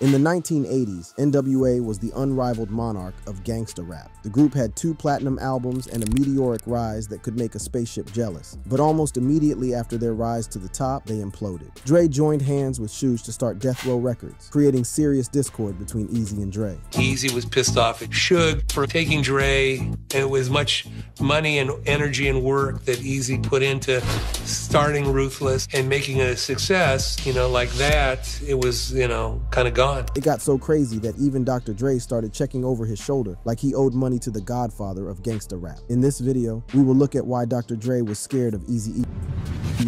In the 1980s, NWA was the unrivaled monarch of gangsta rap. The group had 2 platinum albums and a meteoric rise that could make a spaceship jealous. But almost immediately after their rise to the top, they imploded. Dre joined hands with Suge to start Death Row Records, creating serious discord between Eazy and Dre. Eazy was pissed off at Suge for taking Dre, and it was much money and energy and work that Eazy put into starting Ruthless and making it a success, like that. It was, kind of gone. It got so crazy that even Dr. Dre started checking over his shoulder like he owed money to the godfather of gangsta rap. In this video, we will look at why Dr. Dre was scared of Eazy-E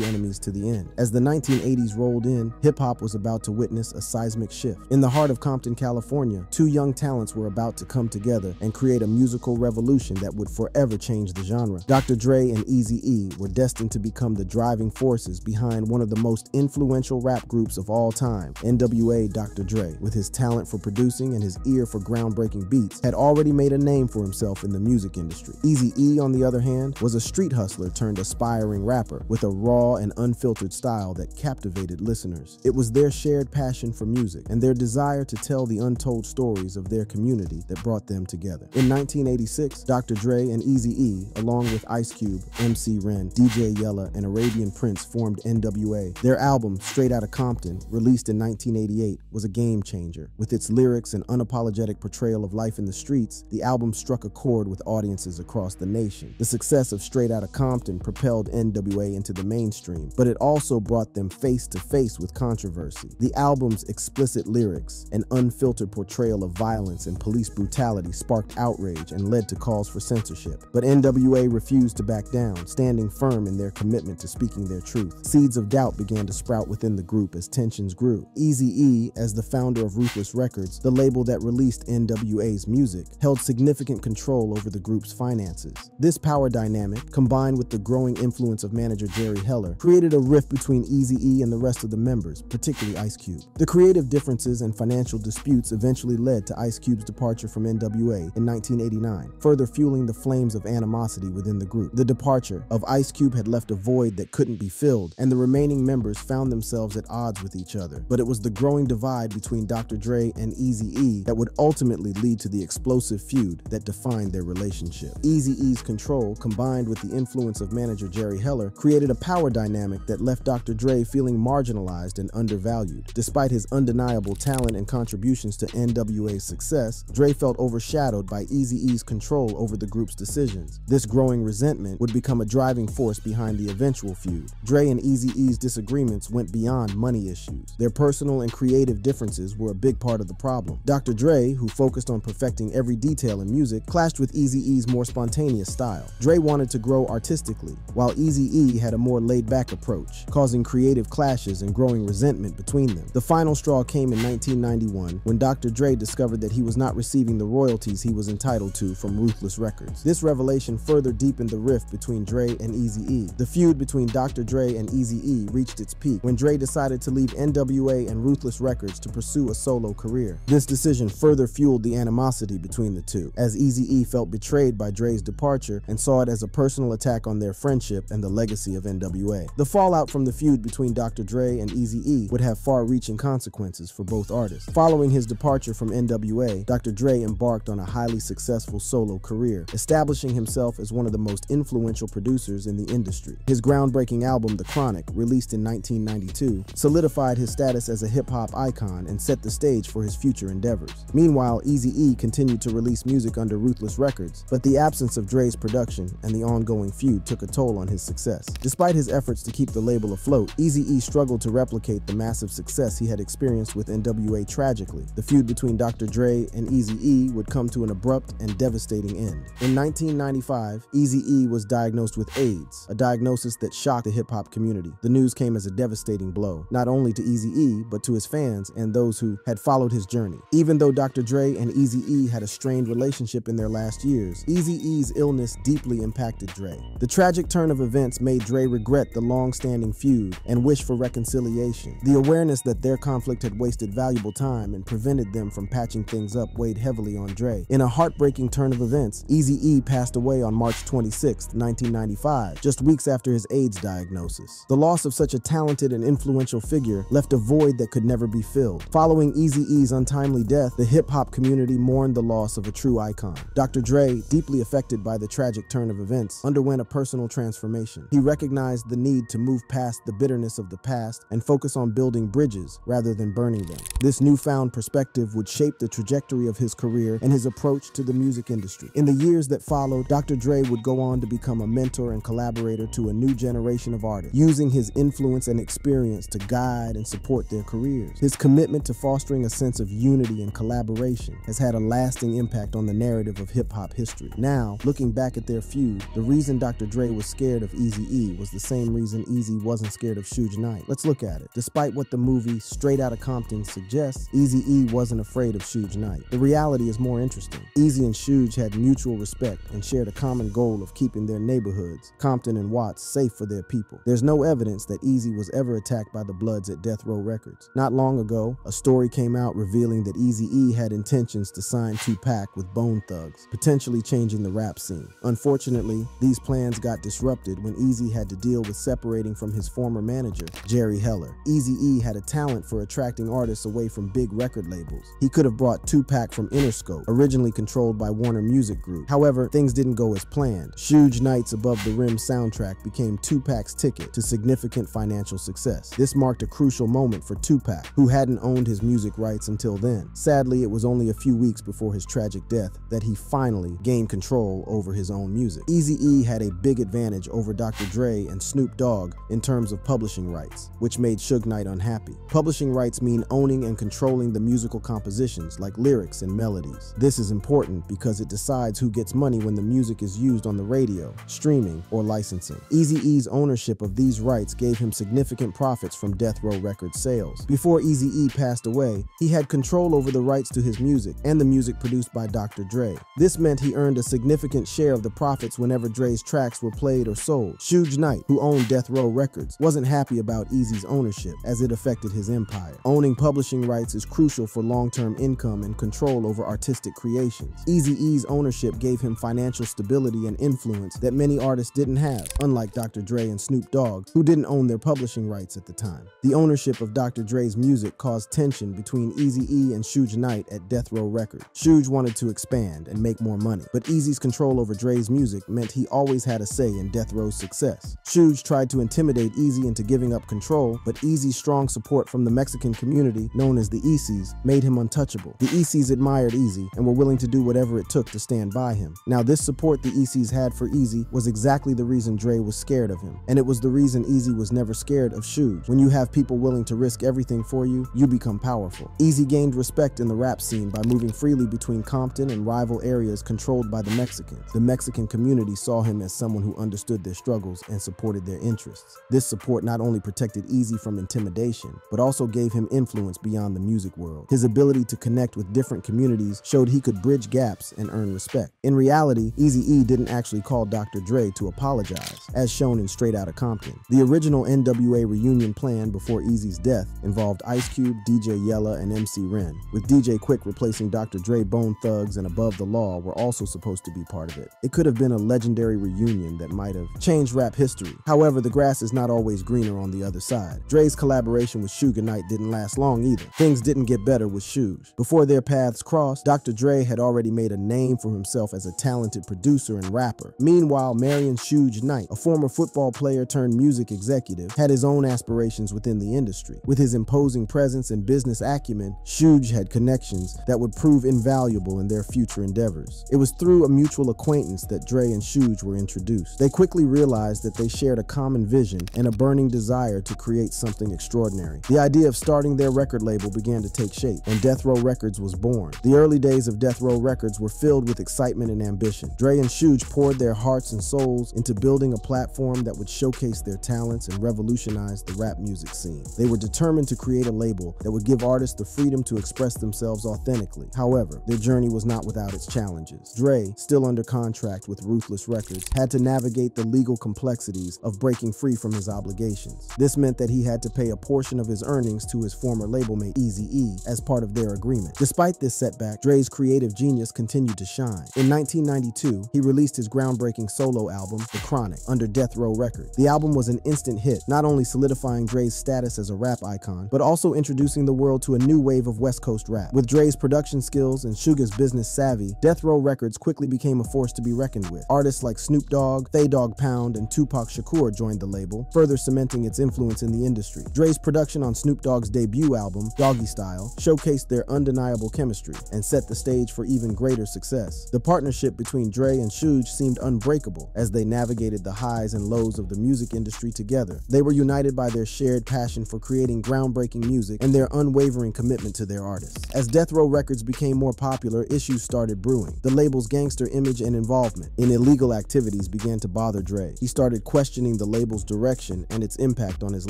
enemies to the end. As the 1980s rolled in, hip-hop was about to witness a seismic shift. In the heart of Compton, California, 2 young talents were about to come together and create a musical revolution that would forever change the genre. Dr. Dre and Eazy-E were destined to become the driving forces behind one of the most influential rap groups of all time. NWA Dr. Dre, with his talent for producing and his ear for groundbreaking beats, had already made a name for himself in the music industry. Eazy-E, on the other hand, was a street hustler turned aspiring rapper with a raw and unfiltered style that captivated listeners. It was their shared passion for music and their desire to tell the untold stories of their community that brought them together. In 1986, Dr. Dre and Eazy-E, along with Ice Cube, MC Ren, DJ Yella, and Arabian Prince, formed NWA. Their album, Straight Outta Compton, released in 1988, was a game changer. With its lyrics and unapologetic portrayal of life in the streets, the album struck a chord with audiences across the nation. The success of Straight Outta Compton propelled NWA into the mainstream, but it also brought them face to face with controversy. The album's explicit lyrics and unfiltered portrayal of violence and police brutality sparked outrage and led to calls for censorship. But NWA refused to back down, standing firm in their commitment to speaking their truth. Seeds of doubt began to sprout within the group as tensions grew. Eazy-E, as the founder of Ruthless Records, the label that released NWA's music, held significant control over the group's finances. This power dynamic, combined with the growing influence of manager Jerry Heller, created a rift between Eazy-E and the rest of the members, particularly Ice Cube. The creative differences and financial disputes eventually led to Ice Cube's departure from NWA in 1989, further fueling the flames of animosity within the group. The departure of Ice Cube had left a void that couldn't be filled, and the remaining members found themselves at odds with each other. But it was the growing divide between Dr. Dre and Eazy-E that would ultimately lead to the explosive feud that defined their relationship. Eazy-E's control, combined with the influence of manager Jerry Heller, created a power dynamic that left Dr. Dre feeling marginalized and undervalued. Despite his undeniable talent and contributions to NWA's success, Dre felt overshadowed by Eazy-E's control over the group's decisions. This growing resentment would become a driving force behind the eventual feud. Dre and Eazy-E's disagreements went beyond money issues. Their personal and creative differences were a big part of the problem. Dr. Dre, who focused on perfecting every detail in music, clashed with Eazy-E's more spontaneous style. Dre wanted to grow artistically, while Eazy-E had a more laid-back approach, causing creative clashes and growing resentment between them. The final straw came in 1991 when Dr. Dre discovered that he was not receiving the royalties he was entitled to from Ruthless Records. This revelation further deepened the rift between Dre and Eazy-E. The feud between Dr. Dre and Eazy-E reached its peak when Dre decided to leave NWA and Ruthless Records to pursue a solo career. This decision further fueled the animosity between the two, as Eazy-E felt betrayed by Dre's departure and saw it as a personal attack on their friendship and the legacy of NWA. The fallout from the feud between Dr. Dre and Eazy-E would have far-reaching consequences for both artists. Following his departure from NWA, Dr. Dre embarked on a highly successful solo career, establishing himself as one of the most influential producers in the industry. His groundbreaking album, The Chronic, released in 1992, solidified his status as a hip-hop icon and set the stage for his future endeavors. Meanwhile, Eazy-E continued to release music under Ruthless Records, but the absence of Dre's production and the ongoing feud took a toll on his success. Despite his efforts to keep the label afloat, Eazy-E struggled to replicate the massive success he had experienced with NWA tragically. The feud between Dr. Dre and Eazy-E would come to an abrupt and devastating end. In 1995, Eazy-E was diagnosed with AIDS, a diagnosis that shocked the hip-hop community. The news came as a devastating blow, not only to Eazy-E, but to his fans and those who had followed his journey. Even though Dr. Dre and Eazy-E had a strained relationship in their last years, Eazy-E's illness deeply impacted Dre. The tragic turn of events made Dre regret the long-standing feud and wish for reconciliation. The awareness that their conflict had wasted valuable time and prevented them from patching things up weighed heavily on Dre. In a heartbreaking turn of events, Eazy-E passed away on March 26, 1995, just weeks after his AIDS diagnosis. The loss of such a talented and influential figure left a void that could never be filled. Following Eazy-E's untimely death, the hip-hop community mourned the loss of a true icon. Dr. Dre, deeply affected by the tragic turn of events, underwent a personal transformation. He recognized the need to move past the bitterness of the past and focus on building bridges rather than burning them. This newfound perspective would shape the trajectory of his career and his approach to the music industry. In the years that followed, Dr. Dre would go on to become a mentor and collaborator to a new generation of artists, using his influence and experience to guide and support their careers. His commitment to fostering a sense of unity and collaboration has had a lasting impact on the narrative of hip-hop history. Now, looking back at their feud, the reason Dr. Dre was scared of Eazy-E was the same reason Eazy wasn't scared of Suge Knight. Let's look at it. Despite what the movie Straight Outta Compton suggests, Eazy-E wasn't afraid of Suge Knight. The reality is more interesting. Eazy and Suge had mutual respect and shared a common goal of keeping their neighborhoods, Compton and Watts, safe for their people. There's no evidence that Eazy was ever attacked by the Bloods at Death Row Records. Not long ago, a story came out revealing that Eazy-E had intentions to sign Tupac with Bone Thugs, potentially changing the rap scene. Unfortunately, these plans got disrupted when Eazy had to deal with separating from his former manager, Jerry Heller. Eazy-E had a talent for attracting artists away from big record labels. He could have brought Tupac from Interscope, originally controlled by Warner Music Group. However, things didn't go as planned. Suge Knight's Above the Rim soundtrack became Tupac's ticket to significant financial success. This marked a crucial moment for Tupac, who hadn't owned his music rights until then. Sadly, it was only a few weeks before his tragic death that he finally gained control over his own music. Eazy-E had a big advantage over Dr. Dre and Snoop Dogg in terms of publishing rights, which made Suge Knight unhappy. Publishing rights mean owning and controlling the musical compositions like lyrics and melodies. This is important because it decides who gets money when the music is used on the radio, streaming, or licensing. Eazy-E's ownership of these rights gave him significant profits from Death Row Records sales. Before Eazy-E passed away, he had control over the rights to his music and the music produced by Dr. Dre. This meant he earned a significant share of the profits whenever Dre's tracks were played or sold. Suge Knight, who owned Death Row Records, wasn't happy about Eazy's ownership as it affected his empire. Owning publishing rights is crucial for long-term income and control over artistic creations. Eazy-E's ownership gave him financial stability and influence that many artists didn't have, unlike Dr. Dre and Snoop Dogg, who didn't own their publishing rights at the time. The ownership of Dr. Dre's music caused tension between Eazy-E and Suge Knight at Death Row Records. Suge wanted to expand and make more money, but Eazy's control over Dre's music meant he always had a say in Death Row's success. Suge tried to intimidate Eazy into giving up control, but Eazy's strong support from the Mexican community, known as the Eazy's, made him untouchable. The Eazy's admired Eazy and were willing to do whatever it took to stand by him. Now, this support the Eazy's had for Eazy was exactly the reason Dre was scared of him, and it was the reason Eazy was never scared of Suge. When you have people willing to risk everything for you, you become powerful. Eazy gained respect in the rap scene by moving freely between Compton and rival areas controlled by the Mexicans. The Mexican community saw him as someone who understood their struggles and supported their interests. This support not only protected Eazy from intimidation, but also gave him influence beyond the music world. His ability to connect with different communities showed he could bridge gaps and earn respect. In reality, Eazy-E didn't actually call Dr. Dre to apologize, as shown in Straight Outta Compton. The original NWA reunion plan before Eazy's death involved Ice Cube, DJ Yella, and MC Ren, with DJ Quick replacing Dr. Dre. Bone Thugs and Above the Law were also supposed to be part of it. It could have been a legendary reunion that might have changed rap history. However, the grass is not always greener on the other side. Dre's collaboration with Suge Knight didn't last long either. Things didn't get better with Suge. Before their paths crossed, Dr. Dre had already made a name for himself as a talented producer and rapper. Meanwhile, Marion Suge Knight, a former football player turned music executive, had his own aspirations within the industry. With his imposing presence and business acumen, Suge had connections that would prove invaluable in their future endeavors. It was through a mutual acquaintance that Dre and Suge were introduced. They quickly realized that they shared a common vision and a burning desire to create something extraordinary. The idea of starting their record label began to take shape, and Death Row Records was born. The early days of Death Row Records were filled with excitement and ambition. Dre and Suge poured their hearts and souls into building a platform that would showcase their talents and revolutionize the rap music scene. They were determined to create a label that would give artists the freedom to express themselves authentically. However, their journey was not without its challenges. Dre, still under contract with Ruthless Records, had to navigate the legal complexities of breaking free from his obligations. This meant that he had to pay a portion of his earnings to his former label mate Eazy-E as part of their agreement. Despite this setback, Dre's creative genius continued to shine. In 1992, he released his groundbreaking solo album, The Chronic, under Death Row Records. The album was an instant hit, not only solidifying Dre's status as a rap icon, but also introducing the world to a new wave of West Coast rap. With Dre's production skills and Suga's business savvy, Death Row Records quickly became a force to be reckoned with. Artists like Snoop Dogg, Thay Dog Pound, and Tupac Shakur joined the label, further cementing its influence in the industry. Dre's production on Snoop Dogg's debut album, Doggy Style, showcased their undeniable chemistry and set the stage for even greater success. The partnership between Dre and Suge seemed unbreakable as they navigated the highs and lows of the music industry together. They were united by their shared passion for creating groundbreaking music and their unwavering commitment to their artists. As Death Row Records became more popular, issues started brewing. The label's gangster image and involvement in illegal activities began to bother Dre. He started questioning the label's direction and its impact on his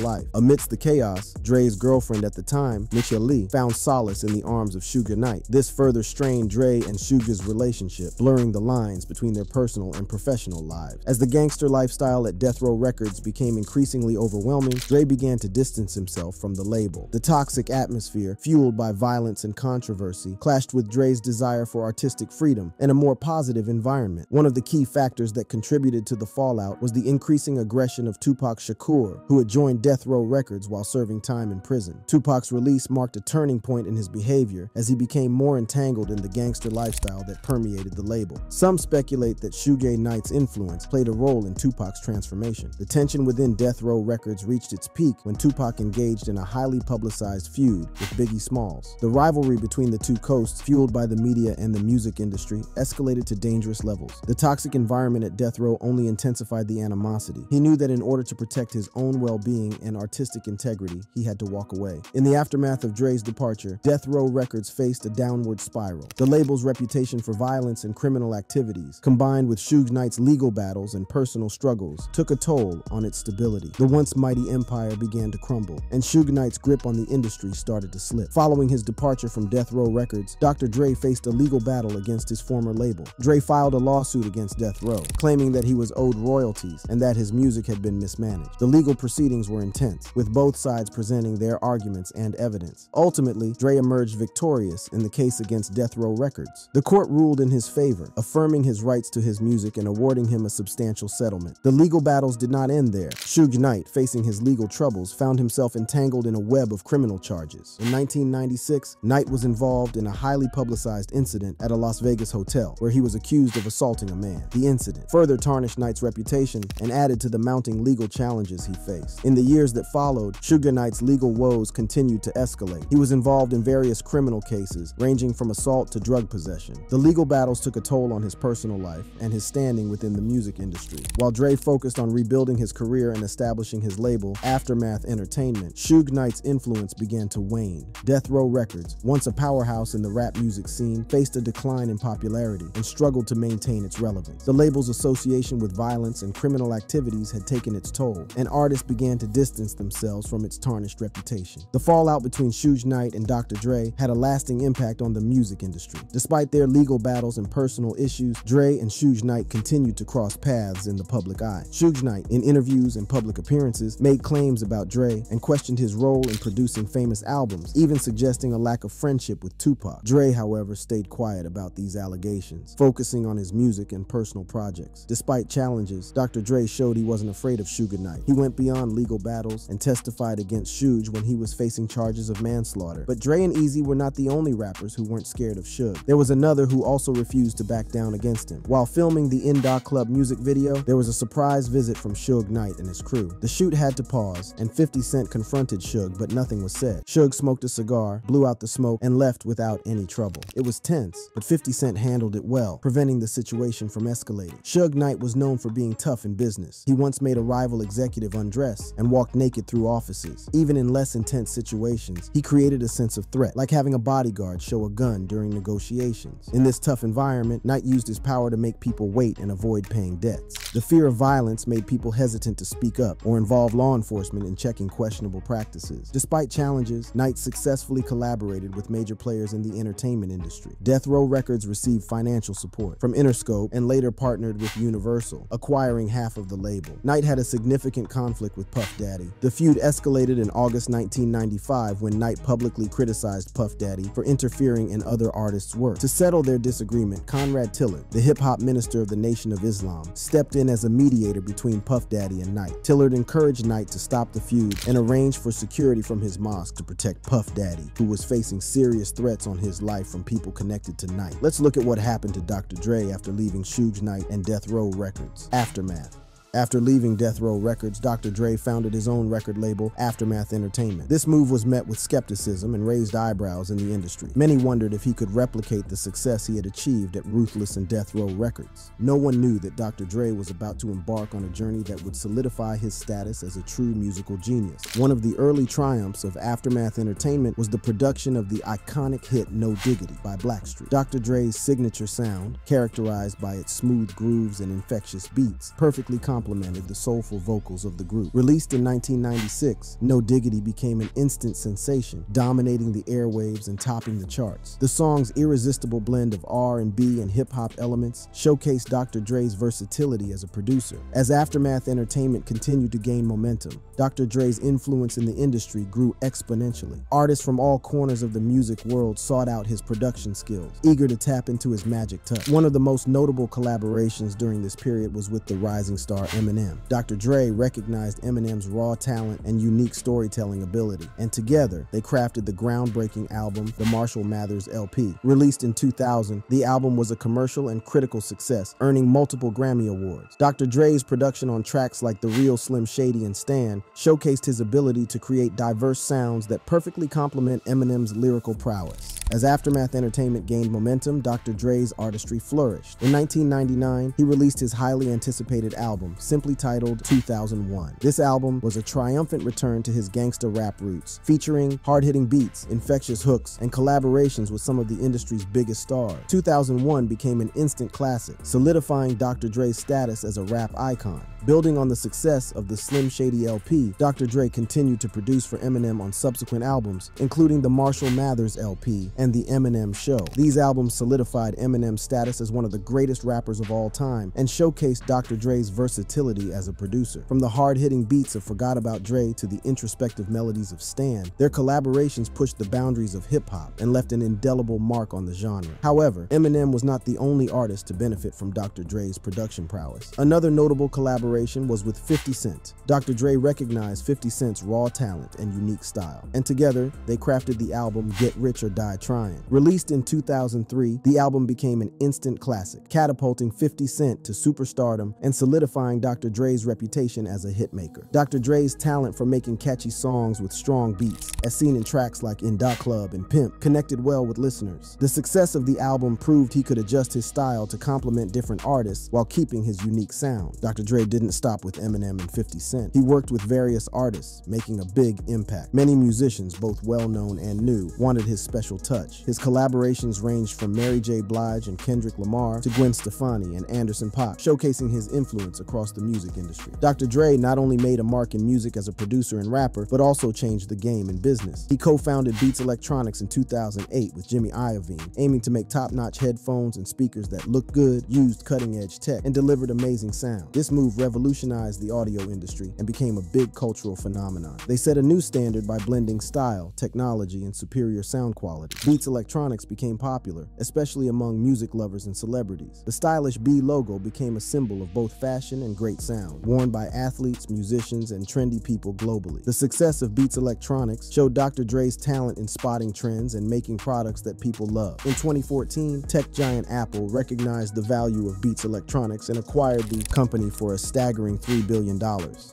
life. Amidst the chaos, Dre's girlfriend at the time, Misha Lee, found solace in the arms of Suge Knight. This further strained Dre and Suge's relationship, blurring the lines between their personal and professional lives. As the gangster lifestyle at Death Row Records became increasingly overwhelming, Dre began to distance himself from the label. The toxic atmosphere, fueled by violence and controversy, clashed with Dre's desire for artistic freedom and a more positive environment. One of the key factors that contributed to the fallout was the increasing aggression of Tupac Shakur, who had joined Death Row Records while serving time in prison. Tupac's release marked a turning point in his behavior as he became more entangled in the gangster lifestyle that permeated the label. Some speculate that Suge Knight's influence played a role in Tupac's transformation. The tension within Death Row Records reached its peak when Tupac engaged in a highly publicized feud with Biggie Smalls. The rivalry between the two coasts, fueled by the media and the music industry, escalated to dangerous levels. The toxic environment at Death Row only intensified the animosity. He knew that in order to protect his own well-being and artistic integrity, he had to walk away. In the aftermath of Dre's departure, Death Row Records faced a downward spiral. The label's reputation for violence and criminal activities, combined with Suge Knight's legal battles and personal struggles, took a toll on its stability. The once mighty empire began to crumble, and Suge Knight's grip on the industry started to slip. Following his departure from Death Row Records, Dr. Dre faced a legal battle against his former label. Dre filed a lawsuit against Death Row, claiming that he was owed royalties and that his music had been mismanaged. The legal proceedings were intense, with both sides presenting their arguments and evidence. Ultimately, Dre emerged victorious in the case against Death Row Records. The court ruled in his favor, affirming his rights to his music and awarding him a substantial settlement. The legal battles did not end there. Suge Knight, facing his legal troubles, found himself entangled in a web of criminal charges. In 1996, Knight was involved in a highly publicized incident at a Las Vegas hotel, where he was accused of assaulting a man. The incident further tarnished Knight's reputation and added to the mounting legal challenges he faced. In the years that followed, Suge Knight's legal woes continued to escalate. He was involved in various criminal cases, ranging from assault to drug possession. The legal battles took a toll on his personal life and his standing within the music industry. While Dre focused on rebuilding his career and establishing his label, Aftermath Entertainment, Suge Knight's influence began to wane. Death Row Records, once a powerhouse in the rap music scene, faced a decline in popularity and struggled to maintain its relevance. The label's association with violence and criminal activities had taken its toll, and artists began to distance themselves from its tarnished reputation. The fallout between Suge Knight and Dr. Dre had a lasting impact on the music industry. Despite their legal battles and personal issues, Dre and Suge Knight continued to cross paths in the public eye. Suge Knight, in interviews and public appearances, made claims about Dre and questioned his role in producing famous albums, even suggesting a lack of friendship with Tupac. Dre, however, stayed quiet about these allegations, focusing on his music and personal projects. Despite challenges, Dr. Dre showed he wasn't afraid of Suge Knight. He went beyond legal battles and testified against Suge when he was facing charges of manslaughter. But Dre and Eazy were not the only rappers who weren't scared of Suge. There was another who also refused to back down against him. While filming the Inda Club music video, there was a surprise visit from Suge Knight and his crew. The shoot had to pause, and 50 Cent confronted Suge, but nothing was said. Suge smoked a cigar, blew out the smoke, and left without any trouble. It was tense, but 50 Cent handled it well, preventing the situation from escalating. Suge Knight was known for being tough in business. He once made a rival executive undress and walked naked through offices. Even in less intense situations, he created a sense of threat, like having a bodyguard show a gun during negotiations. In this tough environment, Knight used his power to make people wait and avoid paying debts. The fear of violence made people hesitant to speak up or involve law enforcement in checking questionable practices. Despite challenges, Knight successfully collaborated with major players in the entertainment industry. Death Row Records received financial support from Interscope and later partnered with Universal, acquiring half of the label. Knight had a significant conflict with Puff Daddy. The feud escalated in August 1995 when Knight publicly criticized Puff Daddy for interfering in other artists' work. To settle their disagreement, Conrad Tillard, the hip-hop minister of the Nation of Islam, stepped in as a mediator between Puff Daddy and Knight. Tillard encouraged Knight to stop the feud and arranged for security from his mosque to protect Puff Daddy, who was facing serious threats on his life from people connected to Knight. Let's look at what happened to Dr. Dre after leaving Suge Knight and Death Row Records. Aftermath. After leaving Death Row Records, Dr. Dre founded his own record label, Aftermath Entertainment. This move was met with skepticism and raised eyebrows in the industry. Many wondered if he could replicate the success he had achieved at Ruthless and Death Row Records. No one knew that Dr. Dre was about to embark on a journey that would solidify his status as a true musical genius. One of the early triumphs of Aftermath Entertainment was the production of the iconic hit No Diggity by Blackstreet. Dr. Dre's signature sound, characterized by its smooth grooves and infectious beats, perfectly complemented the soulful vocals of the group. Released in 1996, No Diggity became an instant sensation, dominating the airwaves and topping the charts. The song's irresistible blend of R&B and hip-hop elements showcased Dr. Dre's versatility as a producer. As Aftermath Entertainment continued to gain momentum, Dr. Dre's influence in the industry grew exponentially. Artists from all corners of the music world sought out his production skills, eager to tap into his magic touch. One of the most notable collaborations during this period was with the rising star Eminem. Dr. Dre recognized Eminem's raw talent and unique storytelling ability, and together they crafted the groundbreaking album, The Marshall Mathers LP. Released in 2000, the album was a commercial and critical success, earning multiple Grammy Awards. Dr. Dre's production on tracks like The Real Slim Shady and Stan showcased his ability to create diverse sounds that perfectly complement Eminem's lyrical prowess. As Aftermath Entertainment gained momentum, Dr. Dre's artistry flourished. In 1999, he released his highly anticipated album, simply titled 2001. This album was a triumphant return to his gangsta rap roots, featuring hard-hitting beats, infectious hooks, and collaborations with some of the industry's biggest stars. 2001 became an instant classic, solidifying Dr. Dre's status as a rap icon. Building on the success of the Slim Shady LP, Dr. Dre continued to produce for Eminem on subsequent albums, including the Marshall Mathers LP and The Eminem Show. These albums solidified Eminem's status as one of the greatest rappers of all time and showcased Dr. Dre's versatility as a producer. From the hard-hitting beats of Forgot About Dre to the introspective melodies of Stan, their collaborations pushed the boundaries of hip-hop and left an indelible mark on the genre. However, Eminem was not the only artist to benefit from Dr. Dre's production prowess. Another notable collaboration was with 50 Cent. Dr. Dre recognized 50 Cent's raw talent and unique style, and together they crafted the album Get Rich or Die Trying. Released in 2003, the album became an instant classic, catapulting 50 Cent to superstardom and solidifying Dr. Dre's reputation as a hitmaker. Dr. Dre's talent for making catchy songs with strong beats, as seen in tracks like In Da Club and Pimp, connected well with listeners. The success of the album proved he could adjust his style to complement different artists while keeping his unique sound. Dr. Dre didn't stop with Eminem and 50 Cent. He worked with various artists, making a big impact. Many musicians, both well-known and new, wanted his special touch. His collaborations ranged from Mary J. Blige and Kendrick Lamar to Gwen Stefani and Anderson .Paak, showcasing his influence across the music industry. Dr. Dre not only made a mark in music as a producer and rapper, but also changed the game in business. He co-founded Beats Electronics in 2008 with Jimmy Iovine, aiming to make top-notch headphones and speakers that looked good, used cutting-edge tech, and delivered amazing sound. This move revolutionized the audio industry and became a big cultural phenomenon. They set a new standard by blending style, technology, and superior sound quality. Beats Electronics became popular, especially among music lovers and celebrities. The stylish B logo became a symbol of both fashion and great sound, worn by athletes, musicians, and trendy people globally. The success of Beats Electronics showed Dr. Dre's talent in spotting trends and making products that people love. In 2014, tech giant Apple recognized the value of Beats Electronics and acquired the company for a staggering $3 billion.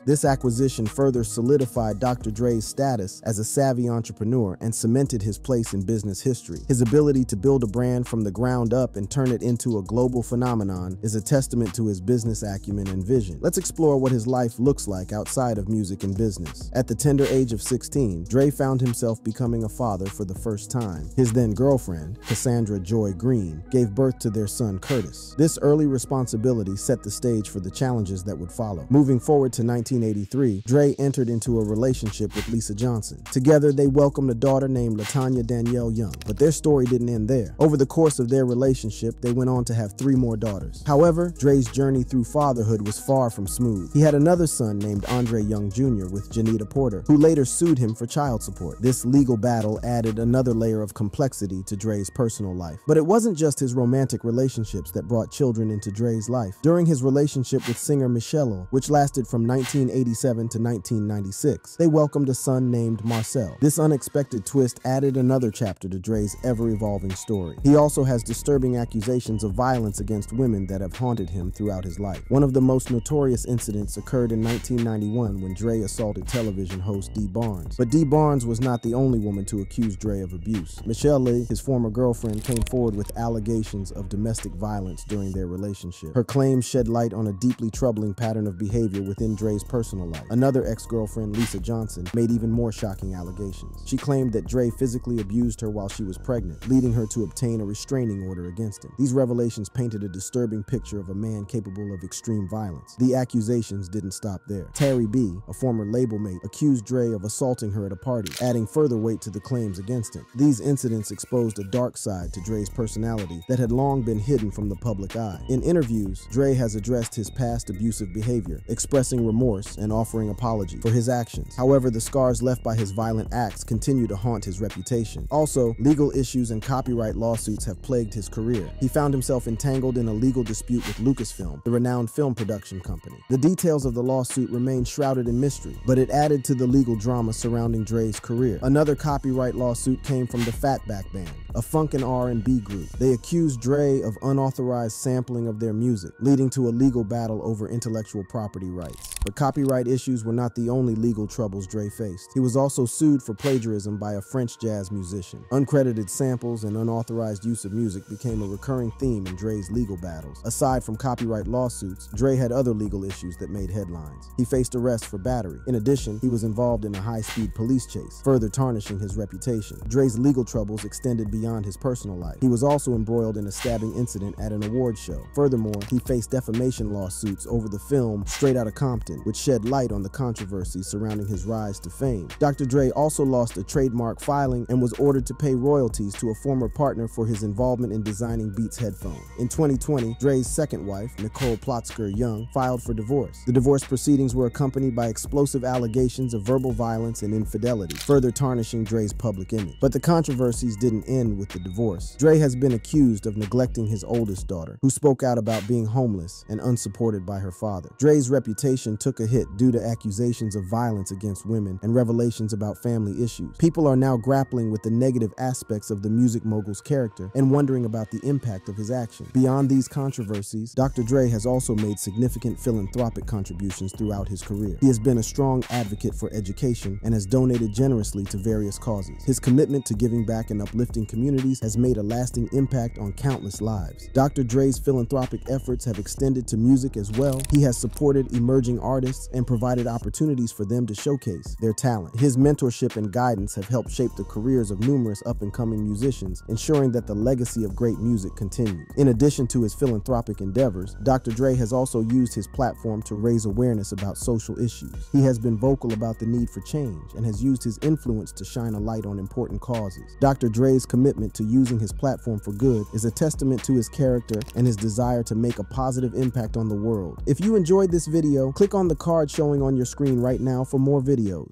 This acquisition further solidified Dr. Dre's status as a savvy entrepreneur and cemented his place in business history. His ability to build a brand from the ground up and turn it into a global phenomenon is a testament to his business acumen and vision. Let's explore what his life looks like outside of music and business. At the tender age of 16, Dre found himself becoming a father for the first time. His then girlfriend, Cassandra Joy Green, gave birth to their son Curtis. This early responsibility set the stage for the challenges that would follow. Moving forward to 1983, Dre entered into a relationship with Lisa Johnson. Together, they welcomed a daughter named LaTanya Danielle Young, but their story didn't end there. Over the course of their relationship, they went on to have 3 more daughters. However, Dre's journey through fatherhood was was far from smooth. He had another son named Andre Young Jr. with Janita Porter, who later sued him for child support. This legal battle added another layer of complexity to Dre's personal life. But it wasn't just his romantic relationships that brought children into Dre's life. During his relationship with singer Michelle, which lasted from 1987 to 1996, they welcomed a son named Marcel. This unexpected twist added another chapter to Dre's ever-evolving story. He also has disturbing accusations of violence against women that have haunted him throughout his life. One of the most notorious incidents occurred in 1991 when Dre assaulted television host Dee Barnes. But Dee Barnes was not the only woman to accuse Dre of abuse. Michelle Lee, his former girlfriend, came forward with allegations of domestic violence during their relationship. Her claims shed light on a deeply troubling pattern of behavior within Dre's personal life. Another ex-girlfriend, Lisa Johnson, made even more shocking allegations. She claimed that Dre physically abused her while she was pregnant, leading her to obtain a restraining order against him. These revelations painted a disturbing picture of a man capable of extreme violence. The accusations didn't stop there. Terry B., a former label mate, accused Dre of assaulting her at a party, adding further weight to the claims against him. These incidents exposed a dark side to Dre's personality that had long been hidden from the public eye. In interviews, Dre has addressed his past abusive behavior, expressing remorse and offering apology for his actions. However, the scars left by his violent acts continue to haunt his reputation. Also, legal issues and copyright lawsuits have plagued his career. He found himself entangled in a legal dispute with Lucasfilm, the renowned film production company. The details of the lawsuit remain shrouded in mystery, but it added to the legal drama surrounding Dre's career. Another copyright lawsuit came from the Fatback Band, a funk and R&B group. They accused Dre of unauthorized sampling of their music, leading to a legal battle over intellectual property rights. But copyright issues were not the only legal troubles Dre faced. He was also sued for plagiarism by a French jazz musician. Uncredited samples and unauthorized use of music became a recurring theme in Dre's legal battles. Aside from copyright lawsuits, Dre had other legal issues that made headlines. He faced arrest for battery. In addition, he was involved in a high-speed police chase, further tarnishing his reputation. Dre's legal troubles extended beyond his personal life. He was also embroiled in a stabbing incident at an award show. Furthermore, he faced defamation lawsuits over the film Straight Outta Compton, which shed light on the controversy surrounding his rise to fame. Dr. Dre also lost a trademark filing and was ordered to pay royalties to a former partner for his involvement in designing Beats headphones. In 2020, Dre's second wife, Nicole Plotzker Young, filed for divorce. The divorce proceedings were accompanied by explosive allegations of verbal violence and infidelity, further tarnishing Dre's public image. But the controversies didn't end with the divorce. Dre has been accused of neglecting his oldest daughter, who spoke out about being homeless and unsupported by her father. Dre's reputation took a hit due to accusations of violence against women and revelations about family issues. People are now grappling with the negative aspects of the music mogul's character and wondering about the impact of his actions. Beyond these controversies, Dr. Dre has also made significant philanthropic contributions throughout his career. He has been a strong advocate for education and has donated generously to various causes. His commitment to giving back and uplifting communities has made a lasting impact on countless lives. Dr. Dre's philanthropic efforts have extended to music as well. He has supported emerging artists and provided opportunities for them to showcase their talent. His mentorship and guidance have helped shape the careers of numerous up-and-coming musicians, ensuring that the legacy of great music continues. In addition to his philanthropic endeavors, Dr. Dre has also used his platform to raise awareness about social issues. He has been vocal about the need for change and has used his influence to shine a light on important causes. Dr. Dre's commitment to using his platform for good is a testament to his character and his desire to make a positive impact on the world. If you enjoyed this video, click on the card showing on your screen right now for more videos.